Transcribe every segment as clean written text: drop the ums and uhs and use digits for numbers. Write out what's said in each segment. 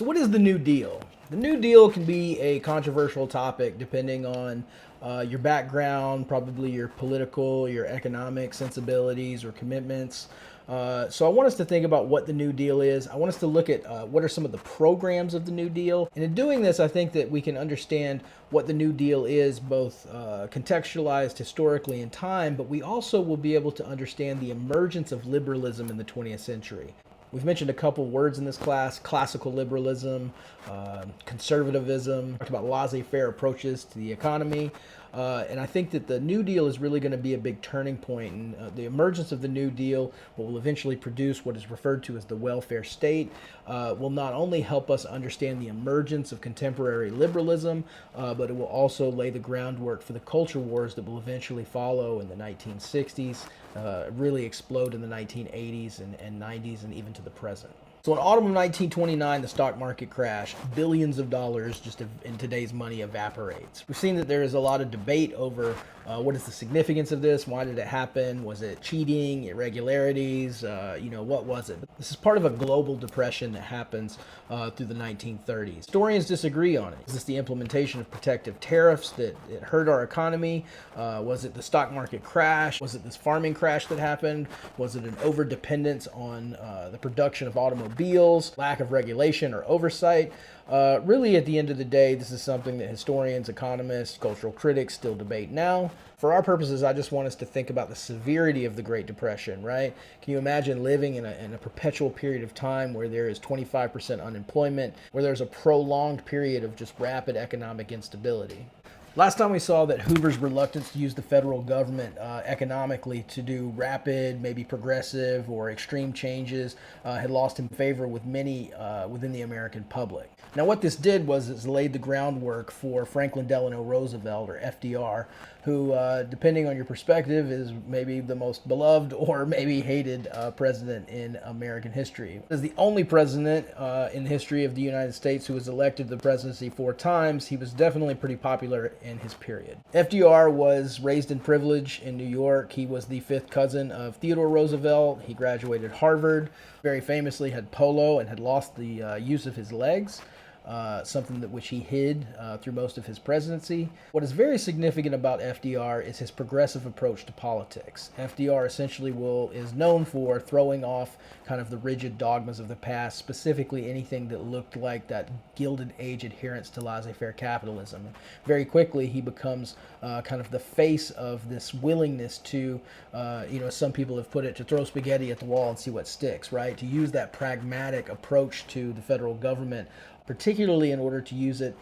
So what is the New Deal? The New Deal can be a controversial topic depending on your background, probably your political, your economic sensibilities or commitments. So I want us to think about what the New Deal is. I want us to look at what are some of the programs of the New Deal. And in doing this, I think that we can understand what the New Deal is, both contextualized historically in time, but we also will be able to understand the emergence of liberalism in the 20th century. We've mentioned a couple words in this class: classical liberalism, conservatism, talked about laissez-faire approaches to the economy. And I think that the New Deal is really going to be a big turning point. And the emergence of the New Deal, what will eventually produce what is referred to as the welfare state, will not only help us understand the emergence of contemporary liberalism, but it will also lay the groundwork for the culture wars that will eventually follow in the 1960s, really explode in the 1980s and 90s, and even to the present. So in autumn of 1929, the stock market crashed. Billions of dollars just in today's money evaporates. We've seen that there is a lot of debate over what is the significance of this? Why did it happen? Was it cheating, irregularities? What was it? This is part of a global depression that happens through the 1930s. Historians disagree on it. Is this the implementation of protective tariffs that hurt our economy? Was it the stock market crash? Was it this farming crash that happened? Was it an overdependence on the production of automobiles, lack of regulation or oversight? Really, at the end of the day, this is something that historians, economists, cultural critics still debate now. For our purposes, I just want us to think about the severity of the Great Depression, right? Can you imagine living in a perpetual period of time where there is 25% unemployment, where there's a prolonged period of just rapid economic instability? Last time we saw that Hoover's reluctance to use the federal government economically to do rapid, maybe progressive or extreme changes had lost him favor with many within the American public. Now what this did was it laid the groundwork for Franklin Delano Roosevelt, or FDR, who, depending on your perspective, is maybe the most beloved or maybe hated president in American history. As the only president in the history of the United States who was elected to the presidency 4 times, he was definitely pretty popular in his period. FDR was raised in privilege in New York. He was the 5th cousin of Theodore Roosevelt. He graduated Harvard, very famously had polio and had lost the use of his legs. Something which he hid through most of his presidency. What is very significant about FDR is his progressive approach to politics. FDR essentially is known for throwing off kind of the rigid dogmas of the past, specifically anything that looked like that Gilded Age adherence to laissez-faire capitalism. Very quickly, he becomes kind of the face of this willingness to, some people have put it, to throw spaghetti at the wall and see what sticks, right? To use that pragmatic approach to the federal government, particularly in order to use it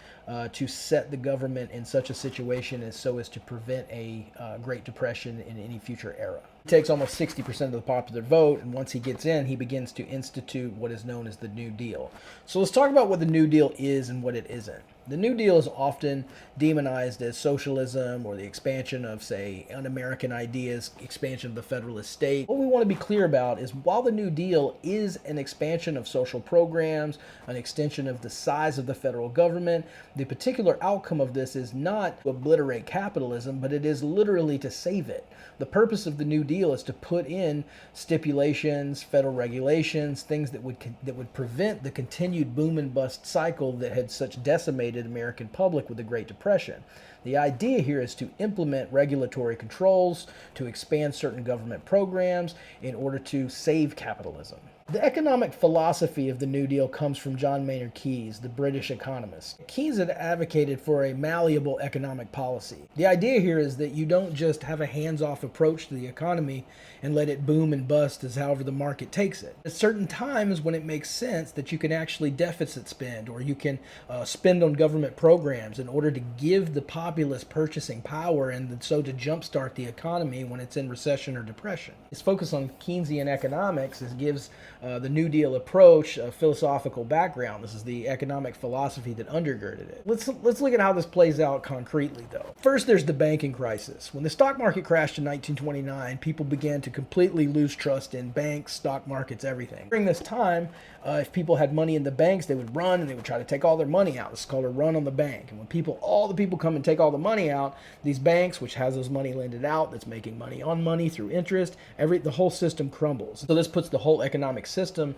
to set the government in such a situation as to prevent a Great Depression in any future era. He takes almost 60% of the popular vote, and once he gets in, he begins to institute what is known as the New Deal. So let's talk about what the New Deal is and what it isn't. The New Deal is often demonized as socialism or the expansion of, say, un-American ideas, expansion of the federalist state. What we want to be clear about is while the New Deal is an expansion of social programs, an extension of the size of the federal government, the particular outcome of this is not to obliterate capitalism, but it is literally to save it. The purpose of the New Deal is to put in stipulations, federal regulations, things that would prevent the continued boom and bust cycle that had such decimated American public with the Great Depression. The idea here is to implement regulatory controls, to expand certain government programs in order to save capitalism. The economic philosophy of the New Deal comes from John Maynard Keynes, the British economist. Keynes had advocated for a malleable economic policy. The idea here is that you don't just have a hands-off approach to the economy and let it boom and bust as however the market takes it. At certain times when it makes sense that you can actually deficit spend, or you can spend on government programs in order to give the populace purchasing power and so to jumpstart the economy when it's in recession or depression. His focus on Keynesian economics gives the New Deal approach a philosophical background. This is the economic philosophy that undergirded it. Let's look at how this plays out concretely, though. First, there's the banking crisis. When the stock market crashed in 1929, people began to completely lose trust in banks, stock markets, everything. During this time, if people had money in the banks, they would run and they would try to take all their money out. This is called a run on the bank. And when all the people come and take all the money out, these banks, which has those money lended out, that's making money on money through interest, the whole system crumbles. So this puts the whole economic system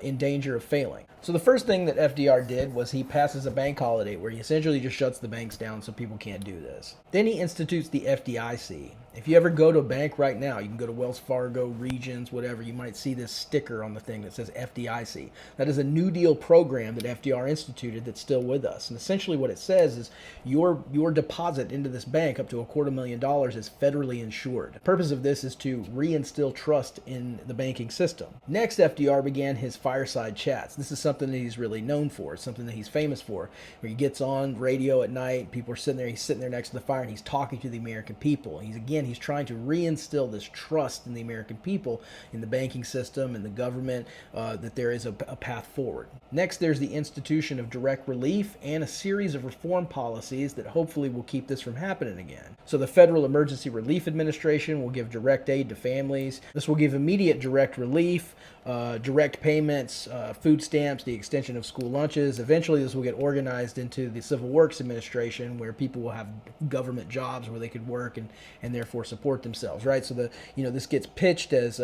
in danger of failing. So the first thing that FDR did was he passes a bank holiday where he essentially just shuts the banks down so people can't do this. Then he institutes the FDIC. If you ever go to a bank right now, you can go to Wells Fargo, Regions, whatever, you might see this sticker on the thing that says FDIC. That is a New Deal program that FDR instituted that's still with us. And essentially what it says is your deposit into this bank up to $250,000 is federally insured. The purpose of this is to reinstill trust in the banking system. Next, FDR began his fireside chats. This is something that he's really known for. It's something that he's famous for, where he gets on radio at night, people are sitting there, he's sitting there next to the fire, and he's talking to the American people. He's trying to reinstill this trust in the American people, in the banking system, and the government, that there is a path forward. Next, there's the institution of direct relief and a series of reform policies that hopefully will keep this from happening again. So the Federal Emergency Relief Administration will give direct aid to families. This will give immediate direct relief, direct payments, food stamps, the extension of school lunches. Eventually, this will get organized into the Civil Works Administration, where people will have government jobs where they could work and therefore support themselves, right? So this gets pitched as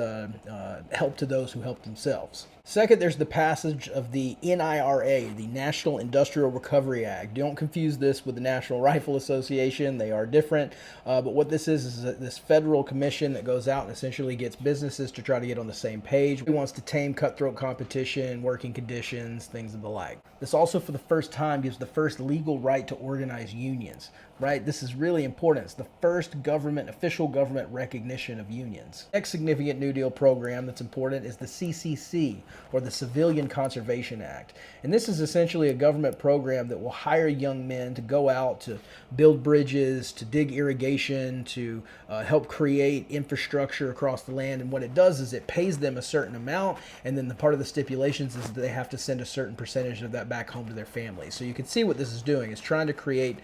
help to those who help themselves. Second, there's the passage of the NIRA, the National Industrial Recovery Act. Don't confuse this with the National Rifle Association. They are different. But what this is this federal commission that goes out and essentially gets businesses to try to get on the same page. It wants to tame cutthroat competition, working conditions, things of the like. This also, for the first time, gives the first legal right to organize unions, right? This is really important. It's the first official government recognition of unions. Next significant New Deal program that's important is the CCC, or the Civilian Conservation Act. And this is essentially a government program that will hire young men to go out to build bridges, to dig irrigation, to help create infrastructure across the land. And what it does is it pays them a certain amount, and then the part of the stipulations is that they have to send a certain percentage of that back home to their families. So you can see what this is doing. It's trying to create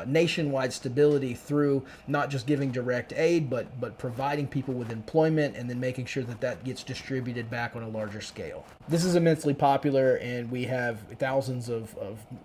nationwide stability through not just giving direct aid, but providing people with employment and then making sure that that gets distributed back on a larger scale. This is immensely popular, and we have thousands of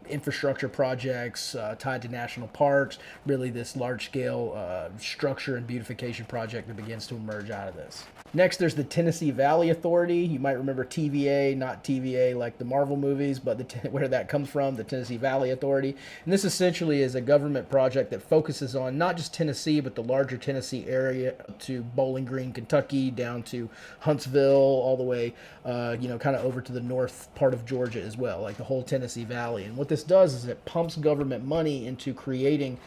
infrastructure projects tied to national parks, really this large-scale structure and beautification project that begins to emerge out of this. Next, there's the Tennessee Valley Authority. You might remember TVA, not TVA like the Marvel movies, but where that comes from, the Tennessee Valley Authority. And this essentially is a government project that focuses on not just Tennessee, but the larger Tennessee area to Bowling Green, Kentucky, down to Huntsville, all the way, kind of over to the north part of Georgia as well, like the whole Tennessee Valley. And what this does is it pumps government money into creating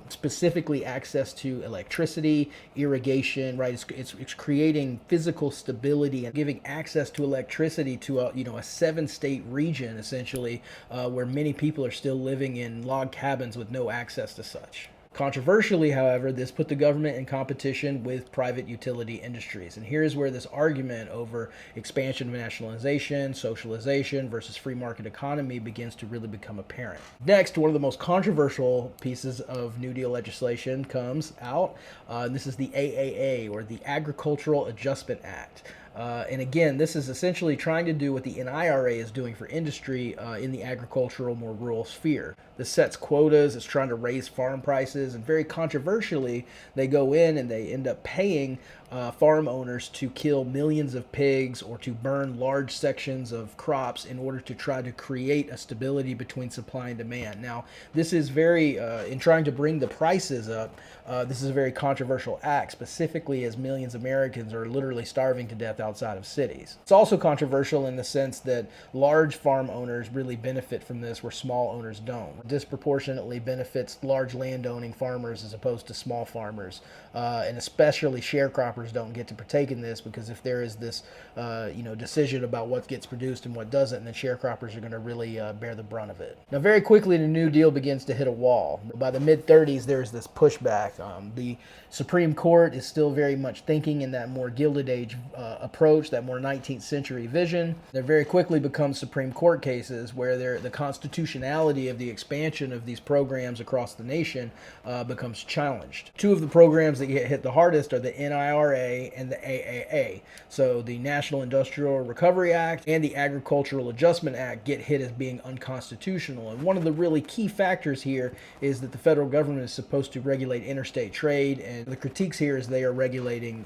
specifically access to electricity, irrigation, right? It's creating physical stability and giving access to electricity to a 7-state region, essentially, where many people are still living in log cabins with no access to such. Controversially, however, this put the government in competition with private utility industries. And here's where this argument over expansion of nationalization, socialization versus free market economy begins to really become apparent. Next, one of the most controversial pieces of New Deal legislation comes out. This is the AAA, or the Agricultural Adjustment Act. And again, this is essentially trying to do what the NIRA is doing for industry in the agricultural, more rural sphere. This sets quotas, it's trying to raise farm prices, and very controversially, they go in and they end up paying farm owners to kill millions of pigs or to burn large sections of crops in order to try to create a stability between supply and demand. Now, this is very, in trying to bring the prices up, this is a very controversial act, specifically as millions of Americans are literally starving to death outside of cities. It's also controversial in the sense that large farm owners really benefit from this where small owners don't. It disproportionately benefits large landowning farmers as opposed to small farmers, and especially sharecroppers don't get to partake in this, because if there is this decision about what gets produced and what doesn't, then sharecroppers are going to really bear the brunt of it. Now, very quickly, the New Deal begins to hit a wall. By the mid-30s, there's this pushback. The Supreme Court is still very much thinking in that more Gilded Age approach, that more 19th century vision. There very quickly become Supreme Court cases where the constitutionality of the expansion of these programs across the nation becomes challenged. Two of the programs that get hit the hardest are the NIRA NRA and the AAA. So the National Industrial Recovery Act and the Agricultural Adjustment Act get hit as being unconstitutional. And one of the really key factors here is that the federal government is supposed to regulate interstate trade, and the critiques here is they are regulating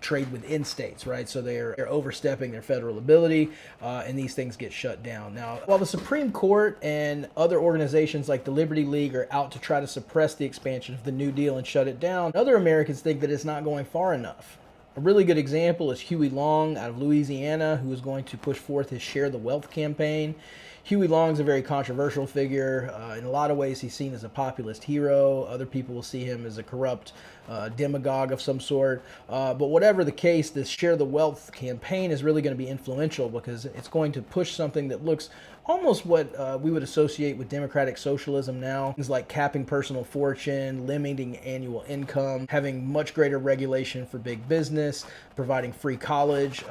trade within states, right? So they're overstepping their federal ability, and these things get shut down. Now, while the Supreme Court and other organizations like the Liberty League are out to try to suppress the expansion of the New Deal and shut it down, other Americans think that it's not going far enough. A really good example is Huey Long out of Louisiana, who is going to push forth his Share the Wealth campaign. Huey Long's a very controversial figure. In a lot of ways, he's seen as a populist hero. Other people will see him as a corrupt demagogue of some sort. But whatever the case, this Share the Wealth campaign is really going to be influential because it's going to push something that looks almost what we would associate with democratic socialism now. Things like capping personal fortune, limiting annual income, having much greater regulation for big business, providing free college,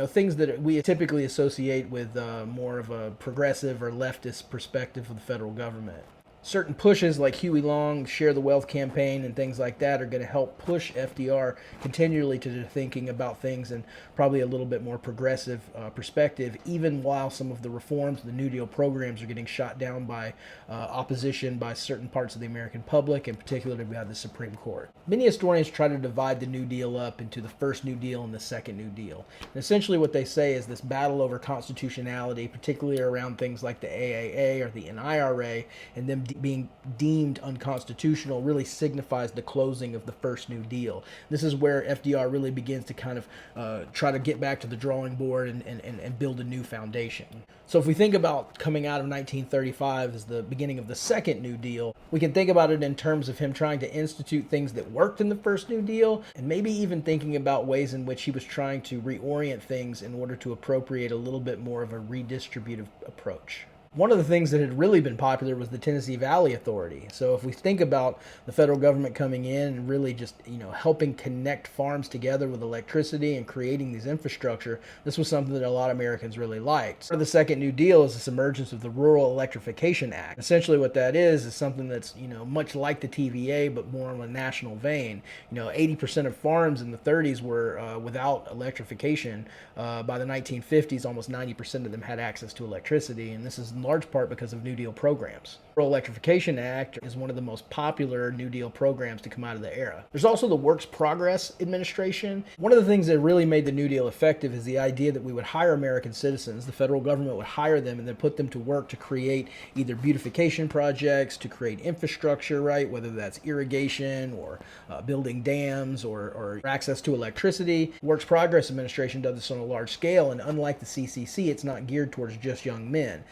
things that we typically associate with more of a progressive or leftist perspective of the federal government. Certain pushes like Huey Long, Share the Wealth campaign, and things like that are going to help push FDR continually to thinking about things in probably a little bit more progressive perspective, even while some of the reforms, the New Deal programs, are getting shot down by opposition by certain parts of the American public, and particularly by the Supreme Court. Many historians try to divide the New Deal up into the first New Deal and the second New Deal. And essentially what they say is this battle over constitutionality, particularly around things like the AAA or the NIRA, and them being deemed unconstitutional, really signifies the closing of the first New Deal. This is where FDR really begins to kind of try to get back to the drawing board and build a new foundation. So if we think about coming out of 1935 as the beginning of the second New Deal, we can think about it in terms of him trying to institute things that worked in the first New Deal, and maybe even thinking about ways in which he was trying to reorient things in order to appropriate a little bit more of a redistributive approach. One of the things that had really been popular was the Tennessee Valley Authority. So if we think about the federal government coming in and really just, helping connect farms together with electricity and creating these infrastructure, this was something that a lot of Americans really liked. Part of the second New Deal is this emergence of the Rural Electrification Act. Essentially what that is something that's, much like the TVA, but more on a national vein. 80% of farms in the 30s were without electrification. By the 1950s, almost 90% of them had access to electricity, and this is in large part because of New Deal programs. The Rural Electrification Act is one of the most popular New Deal programs to come out of the era. There's also the Works Progress Administration. One of the things that really made the New Deal effective is the idea that we would hire American citizens, the federal government would hire them and then put them to work to create either beautification projects, to create infrastructure, right? Whether that's irrigation or building dams or access to electricity. The Works Progress Administration does this on a large scale, and unlike the CCC, it's not geared towards just young men.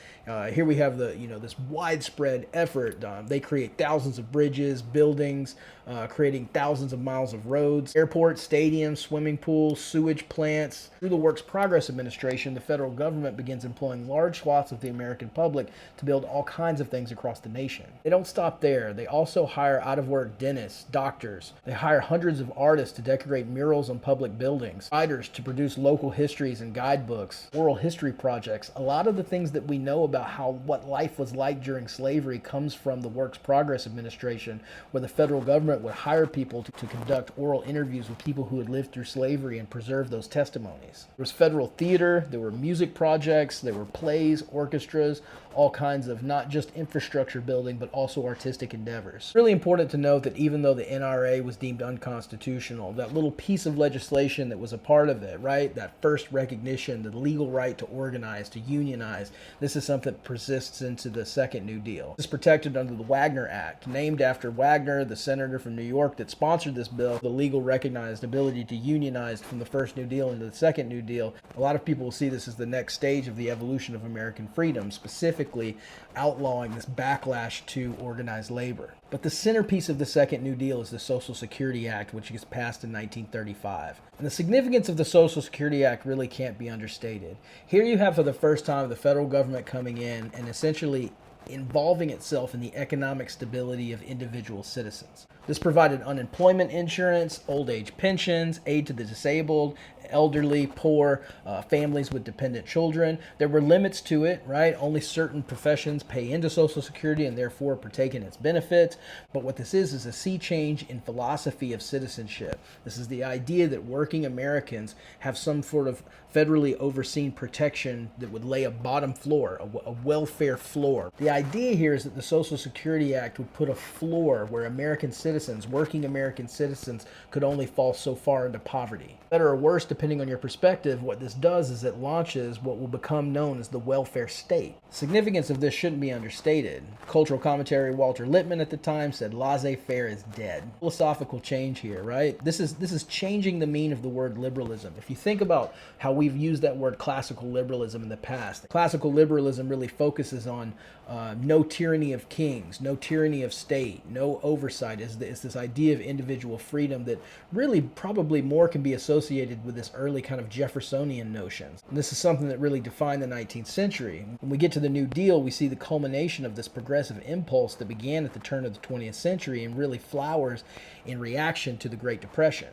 Here we have this widespread effort. They create thousands of bridges, buildings, creating thousands of miles of roads, airports, stadiums, swimming pools, sewage plants. Through the Works Progress Administration, the federal government begins employing large swaths of the American public to build all kinds of things across the nation. They don't stop there. They also hire out-of-work dentists, doctors. They hire hundreds of artists to decorate murals on public buildings, writers to produce local histories and guidebooks, oral history projects. A lot of the things that we know about what life was like during slavery comes from the Works Progress Administration, where the federal government would hire people to conduct oral interviews with people who had lived through slavery and preserve those testimonies. There was federal theater, there were music projects, there were plays, orchestras, all kinds of not just infrastructure building, but also artistic endeavors. It's really important to note that even though the NRA was deemed unconstitutional, that little piece of legislation that was a part of it, right, that first recognition, the legal right to organize, to unionize, this is something that persists into the second New Deal. This is protected under the Wagner Act, named after Wagner, the senator from New York that sponsored this bill. The legal recognized ability to unionize from the first New Deal into the second New Deal. A lot of people will see this as the next stage of the evolution of American freedom, specifically outlawing this backlash to organized labor. But the centerpiece of the second New Deal is the Social Security Act, which gets passed in 1935. And the significance of the Social Security Act really can't be understated. Here you have for the first time the federal government coming in and essentially involving itself in the economic stability of individual citizens. This provided unemployment insurance, old age pensions, aid to the disabled, elderly, poor, families with dependent children. There were limits to it, right? Only certain professions pay into Social Security and therefore partake in its benefits. But what this is a sea change in philosophy of citizenship. This is the idea that working Americans have some sort of federally overseen protection that would lay a bottom floor, a welfare floor. The idea here is that the Social Security Act would put a floor where American citizens, working American citizens, could only fall so far into poverty. Better or worse, depending on your perspective, what this does is it launches what will become known as the welfare state. The significance of this shouldn't be understated. Cultural commentary Walter Lippmann at the time said laissez-faire is dead. Philosophical change here, right? This is changing the meaning of the word liberalism. If you think about how we've used that word classical liberalism in the past, classical liberalism really focuses on no tyranny of kings, no tyranny of state, no oversight. It's this idea of individual freedom that really probably more can be associated with this early kind of Jeffersonian notions. And this is something that really defined the 19th century. When we get to the New Deal, we see the culmination of this progressive impulse that began at the turn of the 20th century and really flowers in reaction to the Great Depression.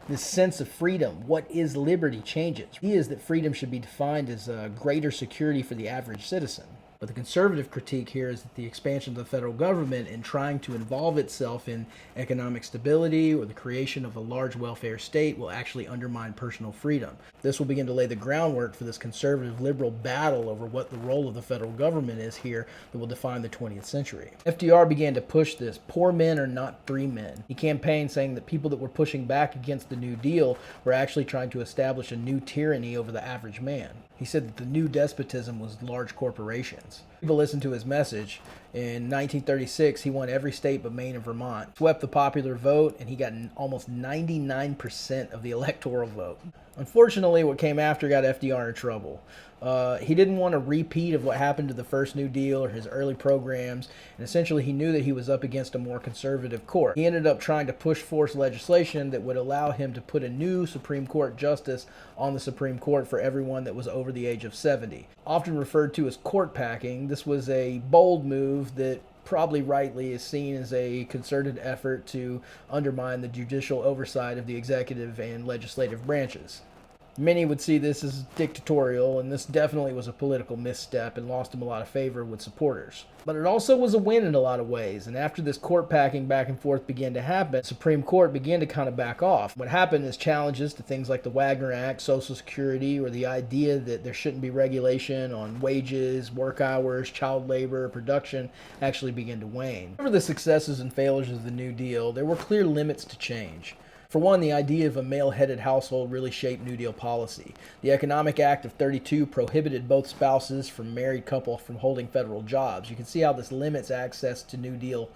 This sense of freedom, what is liberty, changes. The idea is that freedom should be defined as greater security for the average citizen. But the conservative critique here is that the expansion of the federal government in trying to involve itself in economic stability or the creation of a large welfare state will actually undermine personal freedom. This will begin to lay the groundwork for this conservative liberal battle over what the role of the federal government is here that will define the 20th century. FDR began to push this. Poor men are not free men. He campaigned saying that people that were pushing back against the New Deal were actually trying to establish a new tyranny over the average man. He said that the new despotism was large corporations. People listened to his message. In 1936, he won every state but Maine and Vermont, swept the popular vote, and he got almost 99% of the electoral vote. Unfortunately, what came after got FDR in trouble. He didn't want a repeat of what happened to the first New Deal or his early programs, and essentially he knew that he was up against a more conservative court. He ended up trying to push force legislation that would allow him to put a new Supreme Court justice on the Supreme Court for everyone that was over the age of 70. Often referred to as court packing, this was a bold move that probably rightly is seen as a concerted effort to undermine the judicial oversight of the executive and legislative branches. Many would see this as dictatorial, and this definitely was a political misstep and lost him a lot of favor with supporters. But it also was a win in a lot of ways, and after this court packing back and forth began to happen, the Supreme Court began to kind of back off. What happened is challenges to things like the Wagner Act, Social Security, or the idea that there shouldn't be regulation on wages, work hours, child labor, production actually began to wane. Over the successes and failures of the New Deal, there were clear limits to change. For one, the idea of a male-headed household really shaped New Deal policy. The Economic Act of '32 prohibited both spouses from married couple from holding federal jobs. You can see how this limits access to New Deal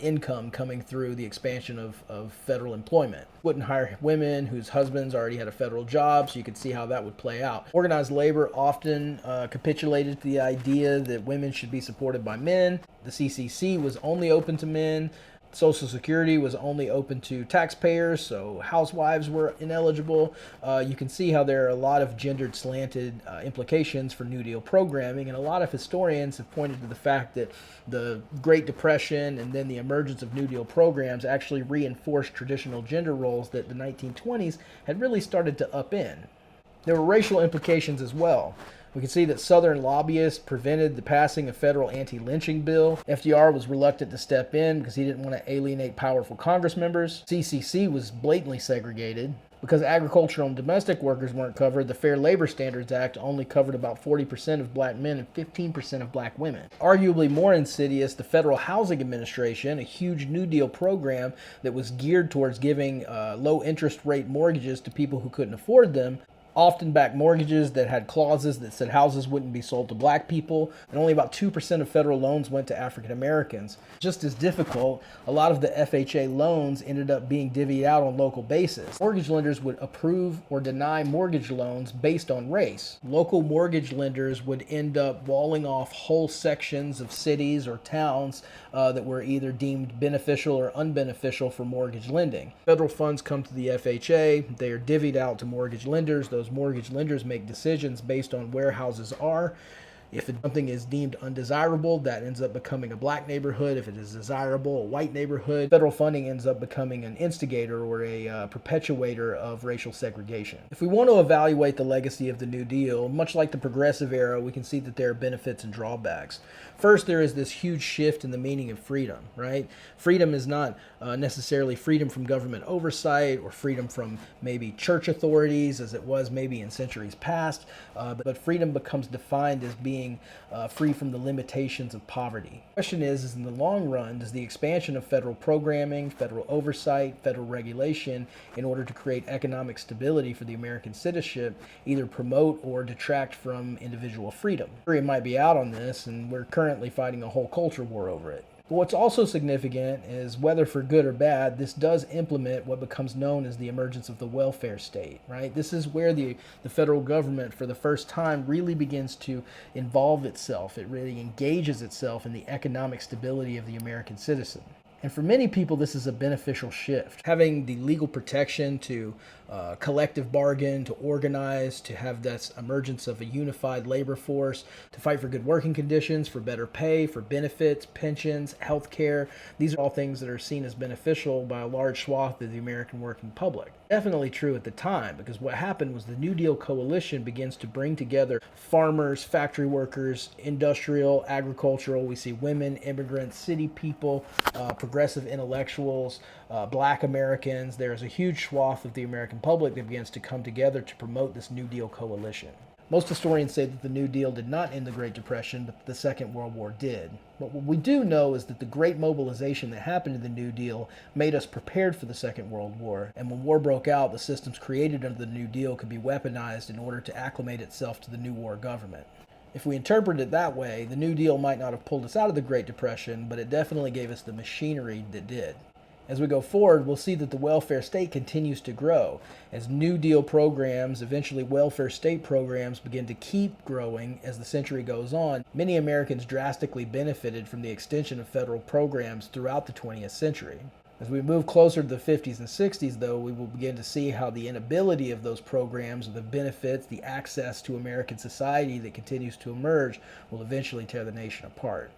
income coming through the expansion of federal employment. Wouldn't hire women whose husbands already had a federal job, so you could see how that would play out. Organized labor often capitulated to the idea that women should be supported by men. The CCC was only open to men. Social Security was only open to taxpayers, so housewives were ineligible. You can see how there are a lot of gendered slanted implications for New Deal programming, and a lot of historians have pointed to the fact that the Great Depression and then the emergence of New Deal programs actually reinforced traditional gender roles that the 1920s had really started to upend. There were racial implications as well. We can see that Southern lobbyists prevented the passing of federal anti-lynching bill. FDR was reluctant to step in because he didn't want to alienate powerful Congress members. CCC was blatantly segregated. Because agricultural and domestic workers weren't covered, the Fair Labor Standards Act only covered about 40% of black men and 15% of black women. Arguably more insidious, the Federal Housing Administration, a huge New Deal program that was geared towards giving low interest rate mortgages to people who couldn't afford them, often backed mortgages that had clauses that said houses wouldn't be sold to black people, and only about 2% of federal loans went to African Americans. Just as difficult, a lot of the FHA loans ended up being divvied out on local basis. Mortgage lenders would approve or deny mortgage loans based on race. Local mortgage lenders would end up walling off whole sections of cities or towns that were either deemed beneficial or unbeneficial for mortgage lending. Federal funds come to the FHA, they are divvied out to mortgage lenders. Those mortgage lenders make decisions based on where houses are. If something is deemed undesirable, that ends up becoming a black neighborhood. If it is desirable, a white neighborhood. Federal funding ends up becoming an instigator or a perpetuator of racial segregation. If we want to evaluate the legacy of the New Deal, much like the Progressive Era, we can see that there are benefits and drawbacks. First, there is this huge shift in the meaning of freedom, right? Freedom is not necessarily freedom from government oversight or freedom from maybe church authorities as it was maybe in centuries past, but freedom becomes defined as being free from the limitations of poverty. The question is in the long run, does the expansion of federal programming, federal oversight, federal regulation in order to create economic stability for the American citizenship either promote or detract from individual freedom? The jury might be out on this, and we're currently fighting a whole culture war over it. But what's also significant is whether for good or bad, this does implement what becomes known as the emergence of the welfare state, right? This is where the federal government for the first time really begins to involve itself. It really engages itself in the economic stability of the American citizen. And for many people, this is a beneficial shift. Having the legal protection to collective bargain, to organize, to have this emergence of a unified labor force, to fight for good working conditions, for better pay, for benefits, pensions, health care. These are all things that are seen as beneficial by a large swath of the American working public. Definitely true at the time, because what happened was the New Deal coalition begins to bring together farmers, factory workers, industrial, agricultural. We see women, immigrants, city people, progressive intellectuals, black Americans. There's a huge swath of the American public that begins to come together to promote this New Deal coalition. Most historians say that the New Deal did not end the Great Depression, but the Second World War did. But what we do know is that the great mobilization that happened in the New Deal made us prepared for the Second World War. And when war broke out, the systems created under the New Deal could be weaponized in order to acclimate itself to the new war government. If we interpret it that way, the New Deal might not have pulled us out of the Great Depression, but it definitely gave us the machinery that did. As we go forward, we'll see that the welfare state continues to grow. As New Deal programs, eventually welfare state programs, begin to keep growing as the century goes on, many Americans drastically benefited from the extension of federal programs throughout the 20th century. As we move closer to the 50s and 60s, though, we will begin to see how the inability of those programs, the benefits, the access to American society that continues to emerge, will eventually tear the nation apart.